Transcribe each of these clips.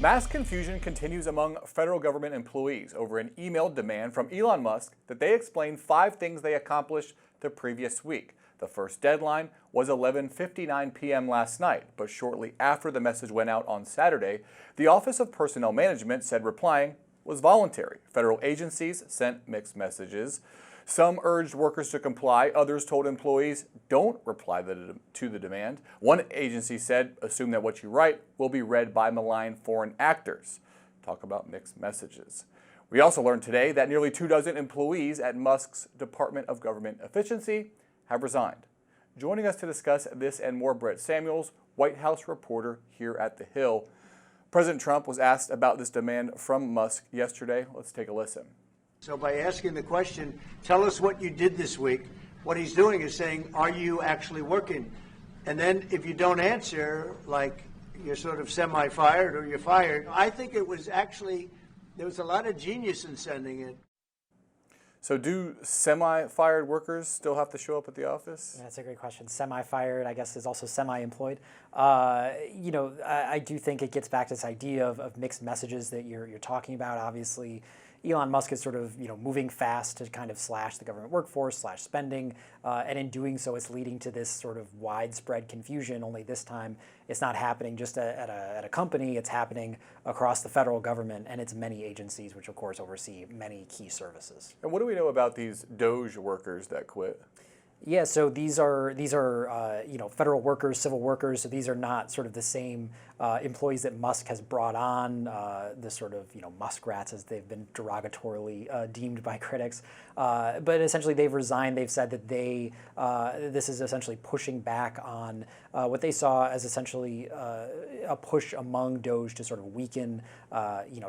Mass confusion continues among federal government employees over an emailed demand from Elon Musk that they explain 5 things they accomplished the previous week. The first deadline was 11:59 p.m. last night, but shortly after the message went out on Saturday, the Office of Personnel Management said replying was voluntary. Federal agencies sent mixed messages. Some urged workers to comply. Others told employees, don't reply to the demand. One agency said, assume that what you write will be read by malign foreign actors. Talk about mixed messages. We also learned today that nearly 24 employees at Musk's Department of Government Efficiency have resigned. Joining us to discuss this and more, Brett Samuels, White House reporter here at The Hill. President Trump was asked about this demand from Musk yesterday. Let's take a listen. So by asking the question, tell us what you did this week, what he's doing is saying, are you actually working? And then if you don't answer, like you're sort of semi-fired or you're fired, I think it was actually, there was a lot of genius in sending it. So do semi-fired workers still have to show up at the office? That's a great question. Semi-fired, I guess, is also semi-employed. I do think it gets back to this idea of mixed messages that you're talking about. Obviously, Elon Musk is sort of moving fast to kind of slash the government workforce, slash spending, and in doing so, it's leading to this sort of widespread confusion. Only this time, it's not happening just at a company; it's happening across the federal government and its many agencies, which of course oversee many key services. And what do we know about these DOGE workers that quit? Yeah, so these are federal workers, civil workers. So these are not sort of the same employees that Musk has brought on, the sort of muskrats as they've been derogatorily deemed by critics. But essentially, they've resigned. They've said that this is essentially pushing back on what they saw as essentially a push among DOGE to sort of weaken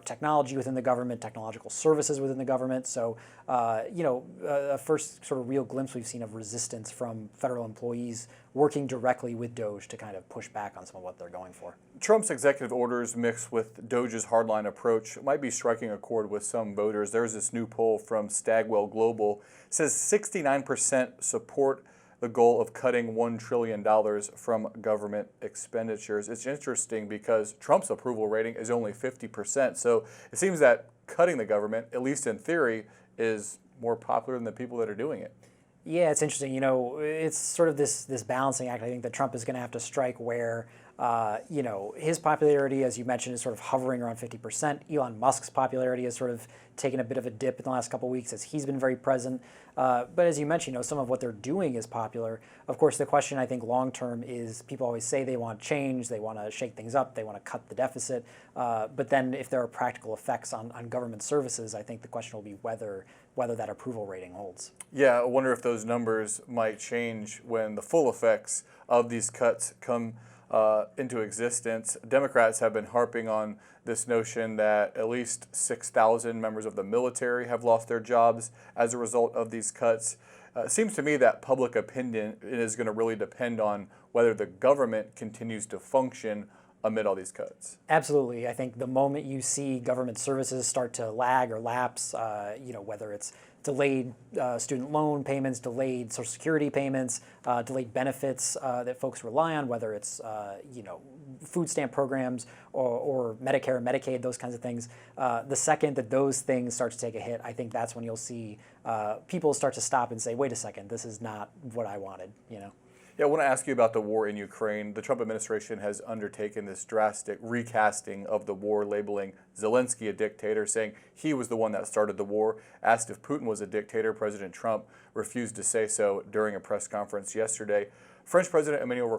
technology within the government, technological services within the government. So a first sort of real glimpse we've seen of resistance from federal employees working directly with DOGE to kind of push back on some of what they're going for. Trump's executive orders mixed with DOGE's hardline approach might be striking a chord with some voters. There's this new poll from Stagwell Global. It says 69% support the goal of cutting $1 trillion from government expenditures. It's interesting because Trump's approval rating is only 50%. So it seems that cutting the government, at least in theory, is more popular than the people that are doing it. Yeah, it's interesting. It's sort of this balancing act, I think, that Trump is going to have to strike where, his popularity, as you mentioned, is sort of hovering around 50%. Elon Musk's popularity has sort of taken a bit of a dip in the last couple of weeks as he's been very present. But as you mentioned, some of what they're doing is popular. Of course, the question, I think, long term is people always say they want change, they want to shake things up, they want to cut the deficit. But then if there are practical effects on government services, I think the question will be whether that approval rating holds. Yeah, I wonder if those numbers might change when the full effects of these cuts come into existence. Democrats have been harping on this notion that at least 6,000 members of the military have lost their jobs as a result of these cuts. It seems to me that public opinion is going to really depend on whether the government continues to function amid all these cuts. Absolutely. I think the moment you see government services start to lag or lapse, whether it's delayed student loan payments, delayed Social Security payments, delayed benefits that folks rely on, whether it's food stamp programs or Medicare, Medicaid, those kinds of things. The second that those things start to take a hit, I think that's when you'll see people start to stop and say, wait a second, this is not what I wanted, Yeah, I want to ask you about the war in Ukraine. The Trump administration has undertaken this drastic recasting of the war, labeling Zelensky a dictator, saying he was the one that started the war. Asked if Putin was a dictator, President Trump refused to say so during a press conference yesterday. French President Emmanuel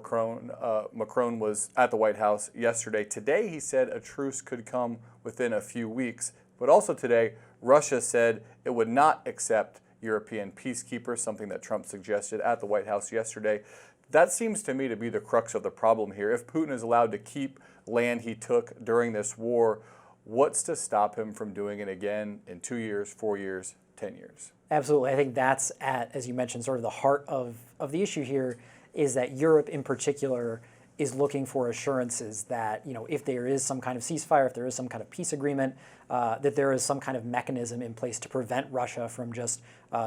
Macron was at the White House yesterday. Today, he said a truce could come within a few weeks. But also today, Russia said it would not accept European peacekeepers, something that Trump suggested at the White House yesterday. That seems to me to be the crux of the problem here. If Putin is allowed to keep land he took during this war, what's to stop him from doing it again in 2 years, 4 years, 10 years? Absolutely. I think that's as you mentioned, sort of the heart of the issue here is that Europe in particular is looking for assurances that, if there is some kind of ceasefire, if there is some kind of peace agreement, that there is some kind of mechanism in place to prevent Russia from just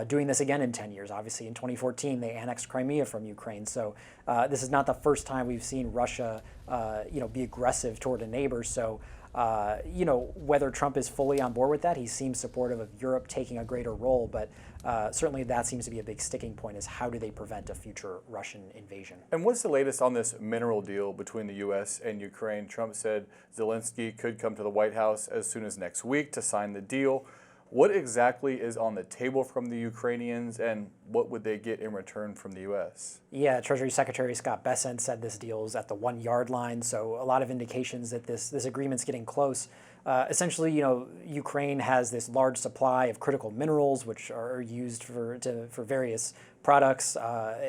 doing this again in 10 years. Obviously, in 2014, they annexed Crimea from Ukraine. So this is not the first time we've seen Russia, be aggressive toward a neighbor. So Whether Trump is fully on board with that, he seems supportive of Europe taking a greater role, but certainly that seems to be a big sticking point, is how do they prevent a future Russian invasion? And what's the latest on this mineral deal between the U.S. and Ukraine? Trump said Zelensky could come to the White House as soon as next week to sign the deal. What exactly is on the table from the Ukrainians, and what would they get in return from the U.S.? Yeah, Treasury Secretary Scott Bessent said this deal is at the 1 yard line, so a lot of indications that this agreement's getting close. Essentially, Ukraine has this large supply of critical minerals, which are used for various products,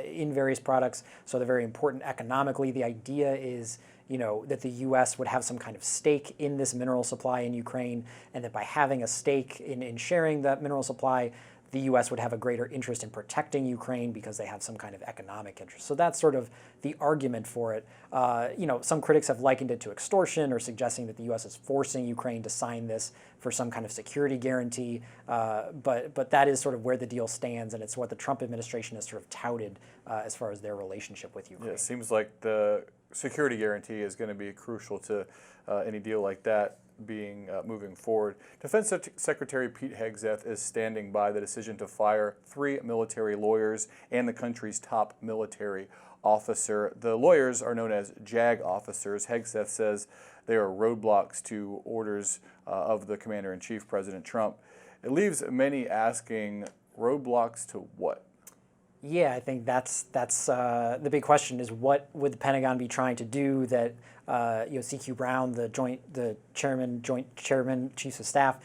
in various products, so they're very important economically. The idea is that the U.S. would have some kind of stake in this mineral supply in Ukraine, and that by having a stake in sharing that mineral supply, the U.S. would have a greater interest in protecting Ukraine because they have some kind of economic interest. So that's sort of the argument for it. Some critics have likened it to extortion, or suggesting that the U.S. is forcing Ukraine to sign this for some kind of security guarantee. But that is sort of where the deal stands, and it's what the Trump administration has sort of touted as far as their relationship with Ukraine. Yeah, it seems like the security guarantee is going to be crucial to any deal like that being moving forward. Defense Secretary Pete Hegseth is standing by the decision to fire 3 military lawyers and the country's top military officer. The lawyers are known as JAG officers. Hegseth says they are roadblocks to orders of the Commander-in-Chief, President Trump. It leaves many asking, roadblocks to what? Yeah, I think that's the big question, is what would the Pentagon be trying to do that C.Q. Brown, the Joint Chairman, Chiefs of Staff,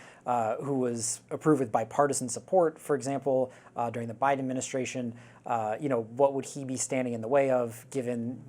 who was approved with bipartisan support, for example, during the Biden administration, what would he be standing in the way of, given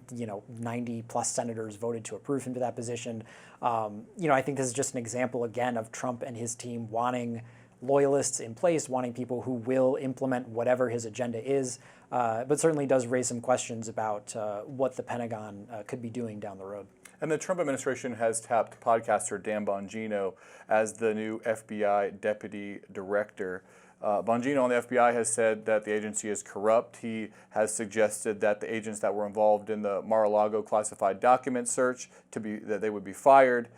90 plus senators voted to approve him to that position? I think this is just an example again of Trump and his team wanting loyalists in place, wanting people who will implement whatever his agenda is, but certainly does raise some questions about what the Pentagon could be doing down the road. And the Trump administration has tapped podcaster Dan Bongino as the new FBI deputy director. Bongino on the FBI has said that the agency is corrupt. He has suggested that the agents that were involved in the Mar-a-Lago classified document search that they would be fired.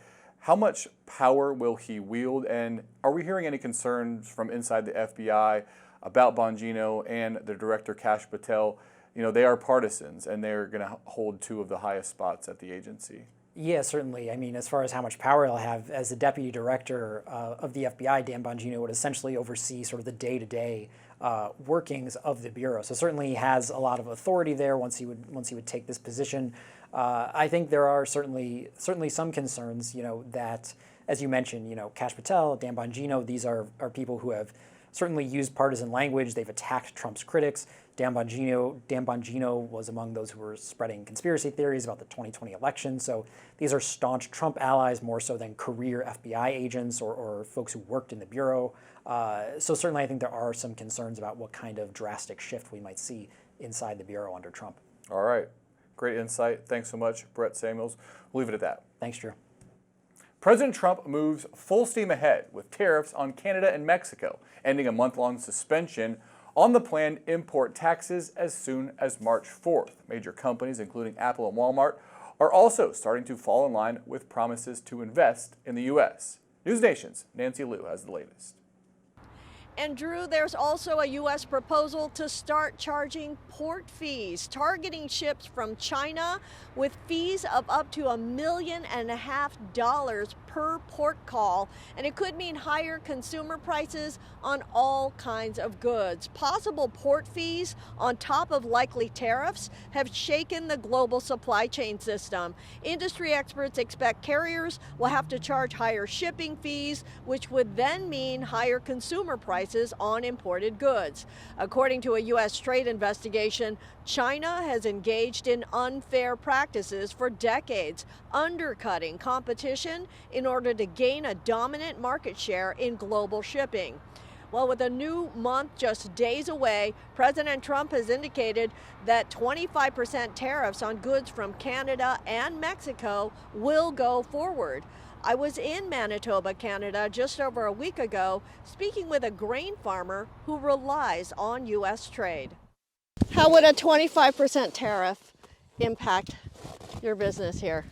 How much power will he wield, and are we hearing any concerns from inside the FBI about Bongino and the director, Kash Patel? They are partisans, and they're going to hold 2 of the highest spots at the agency. Yeah, certainly. I mean, as far as how much power he'll have, as the deputy director of the FBI, Dan Bongino would essentially oversee sort of the day-to-day workings of the bureau. So certainly he has a lot of authority there once he would take this position. I think there are certainly some concerns, that, as you mentioned, Kash Patel, Dan Bongino, these are people who have certainly used partisan language. They've attacked Trump's critics. Dan Bongino was among those who were spreading conspiracy theories about the 2020 election. So these are staunch Trump allies, more so than career FBI agents or folks who worked in the bureau. So certainly I think there are some concerns about what kind of drastic shift we might see inside the bureau under Trump. All right. Great insight. Thanks so much, Brett Samuels. We'll leave it at that. Thanks, Drew. President Trump moves full steam ahead with tariffs on Canada and Mexico, ending a month-long suspension on the planned import taxes as soon as March 4th. Major companies, including Apple and Walmart, are also starting to fall in line with promises to invest in the U.S. News Nation's Nancy Liu has the latest. And Drew, there's also a U.S. proposal to start charging port fees, targeting ships from China with fees of up to $1.5 million per port call. And it could mean higher consumer prices on all kinds of goods. Possible port fees on top of likely tariffs have shaken the global supply chain system. Industry experts expect carriers will have to charge higher shipping fees, which would then mean higher consumer prices on imported goods. According to a U.S. trade investigation, China has engaged in unfair practices for decades, undercutting competition in order to gain a dominant market share in global shipping. Well, with a new month just days away, President Trump has indicated that 25% tariffs on goods from Canada and Mexico will go forward. I was in Manitoba, Canada, just over a week ago, speaking with a grain farmer who relies on U.S. trade. How would a 25% tariff impact your business here?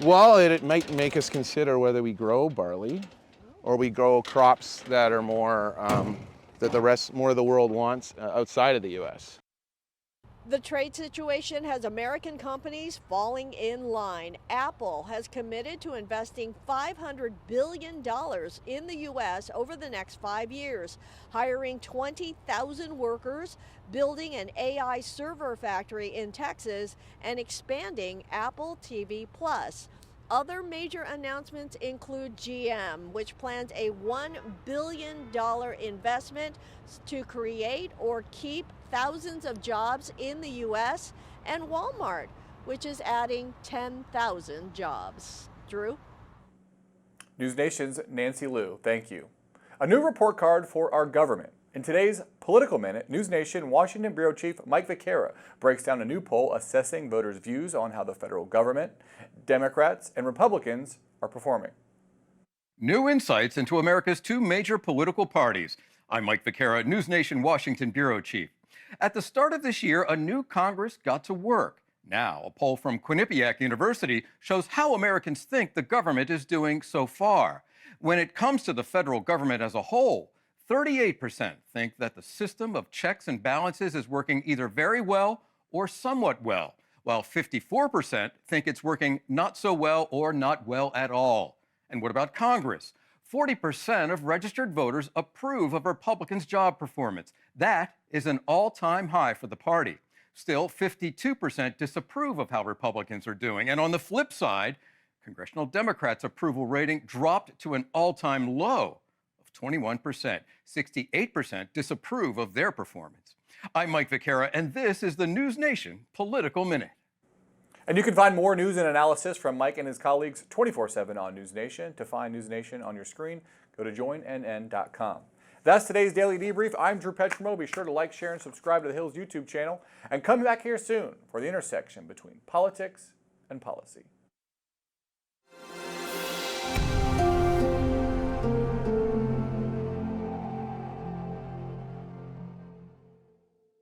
Well, it might make us consider whether we grow barley or we grow crops that are more, that more of the world wants outside of the U.S. The trade situation has American companies falling in line. Apple has committed to investing $500 billion in the U.S. over the next 5 years, hiring 20,000 workers, building an AI server factory in Texas, and expanding Apple TV Plus. Other major announcements include GM, which plans a $1 billion investment to create or keep thousands of jobs in the U.S., and Walmart, which is adding 10,000 jobs. Drew? News Nation's Nancy Liu, thank you. A new report card for our government. In today's Political Minute, News Nation Washington Bureau Chief Mike Vaquera breaks down a new poll assessing voters' views on how the federal government, Democrats, and Republicans are performing. New insights into America's two major political parties. I'm Mike Vaquera, News Nation Washington Bureau Chief. At the start of this year, a new Congress got to work. Now, a poll from Quinnipiac University shows how Americans think the government is doing so far. When it comes to the federal government as a whole, 38% think that the system of checks and balances is working either very well or somewhat well, while 54% think it's working not so well or not well at all. And what about Congress? 40% of registered voters approve of Republicans' job performance. That is an all-time high for the party. Still, 52% disapprove of how Republicans are doing. And on the flip side, Congressional Democrats' approval rating dropped to an all-time low of 21%. 68% disapprove of their performance. I'm Mike Vaquera, and this is the News Nation Political Minute. And you can find more news and analysis from Mike and his colleagues 24/7 on News Nation. To find News Nation on your screen, go to joinnn.com. That's today's Daily Debrief. I'm Drew Petrimo. Be sure to like, share, and subscribe to the Hills YouTube channel. And come back here soon for the intersection between politics and policy.